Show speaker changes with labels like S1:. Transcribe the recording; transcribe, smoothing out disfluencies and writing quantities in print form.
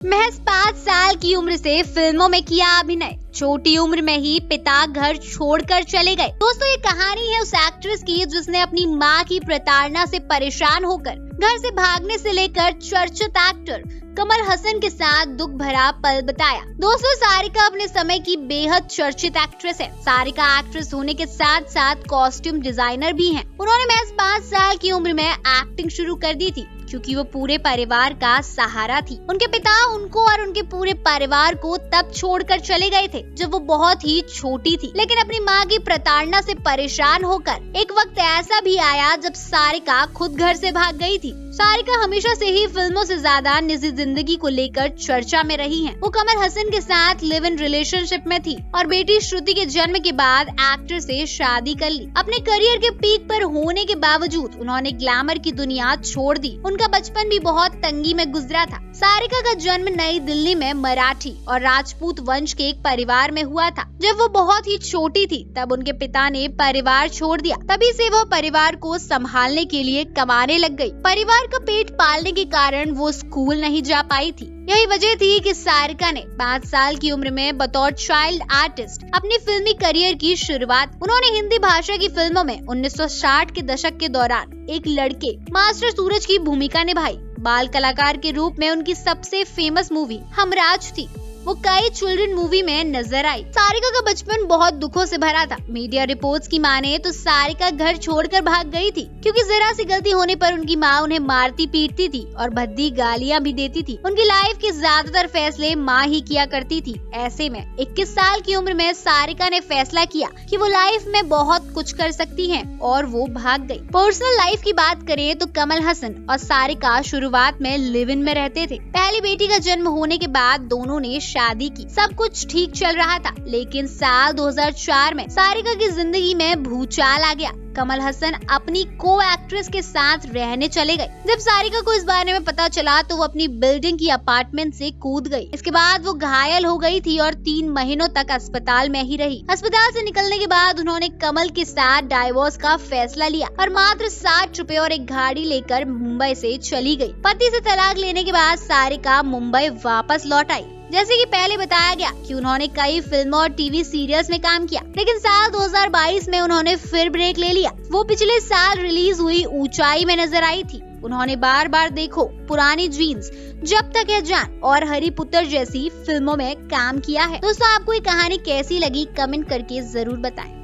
S1: महज 5 साल की उम्र से फिल्मों में किया अभिनय, छोटी उम्र में ही पिता घर छोड़कर चले गए। दोस्तों, ये कहानी है उस एक्ट्रेस की जिसने अपनी मां की प्रताड़ना से परेशान होकर घर से भागने से लेकर चर्चित एक्टर कमल हसन के साथ दुख भरा पल बताया। दोस्तों, सारिका अपने समय की बेहद चर्चित एक्ट्रेस है। सारिका एक्ट्रेस होने के साथ साथ कॉस्ट्यूम डिजाइनर भी हैं। उन्होंने महज 5 साल की उम्र में एक्टिंग शुरू कर दी थी क्योंकि वो पूरे परिवार का सहारा थी। उनके पिता उनको और उनके पूरे परिवार को तब छोड़कर चले गए थे जब वो बहुत ही छोटी थी। लेकिन अपनी मां की प्रताड़ना से परेशान होकर एक वक्त ऐसा भी आया जब सारिका खुद घर से भाग गई थी। सारिका हमेशा से ही फिल्मों से ज्यादा निजी जिंदगी को लेकर चर्चा में रही हैं। वो कमल हसन के साथ लिव इन रिलेशनशिप में थी और बेटी श्रुति के जन्म के बाद एक्टर से शादी कर ली। अपने करियर के पीक पर होने के बावजूद उन्होंने ग्लैमर की दुनिया छोड़ दी। उनका बचपन भी बहुत तंगी में गुजरा था। सारिका का जन्म नई दिल्ली में मराठी और राजपूत वंश के एक परिवार में हुआ था। जब वो बहुत ही छोटी थी तब उनके पिता ने परिवार छोड़ दिया। तभी से वो परिवार को संभालने के लिए कमाने लग गई। परिवार का पेट पालने के कारण वो स्कूल नहीं जा पाई थी। यही वजह थी कि सारिका ने 5 साल की उम्र में बतौर चाइल्ड आर्टिस्ट अपनी फिल्मी करियर की शुरुआत। उन्होंने हिंदी भाषा की फिल्मों में 1960 के दशक के दौरान एक लड़के मास्टर सूरज की भूमिका निभाई। बाल कलाकार के रूप में उनकी सबसे फेमस मूवी हमराज थी। वो कई चिल्ड्रन मूवी में नजर आई। सारिका का बचपन बहुत दुखों से भरा था। मीडिया रिपोर्ट्स की माने तो सारिका घर छोड़कर भाग गई थी क्योंकि जरा सी गलती होने पर उनकी माँ उन्हें मारती पीटती थी और भद्दी गालियाँ भी देती थी। उनकी लाइफ के ज्यादातर फैसले माँ ही किया करती थी। ऐसे में 21 साल की उम्र में सारिका ने फैसला किया कि वो लाइफ में बहुत कुछ कर सकती है और वो भाग गई। पर्सनल लाइफ की बात करें तो कमल हसन और सारिका शुरुआत में लिव इन में रहते थे। पहली बेटी का जन्म होने के बाद दोनों ने शादी की। सब कुछ ठीक चल रहा था, लेकिन साल 2004 में सारिका की जिंदगी में भूचाल आ गया। कमल हसन अपनी को एक्ट्रेस के साथ रहने चले गए। जब सारिका को इस बारे में पता चला तो वो अपनी बिल्डिंग की अपार्टमेंट से कूद गई। इसके बाद वो घायल हो गई थी और 3 महीनों तक अस्पताल में ही रही। अस्पताल से निकलने के बाद उन्होंने कमल के साथ डाइवोर्स का फैसला लिया और मात्र 60 रुपए और एक गाड़ी लेकर मुंबई से चली गई। पति से तलाक लेने के बाद सारिका मुंबई वापस लौट आई। जैसे कि पहले बताया गया कि उन्होंने कई फिल्मों और टीवी सीरियल्स में काम किया, लेकिन साल 2022 में उन्होंने फिर ब्रेक ले लिया। वो पिछले साल रिलीज हुई ऊंचाई में नजर आई थी। उन्होंने बार बार देखो, पुरानी जीन्स, जब तक है जान और हरिपुत्र जैसी फिल्मों में काम किया है। दोस्तों, आपको ये कहानी कैसी लगी कमेंट करके जरूर बताएं।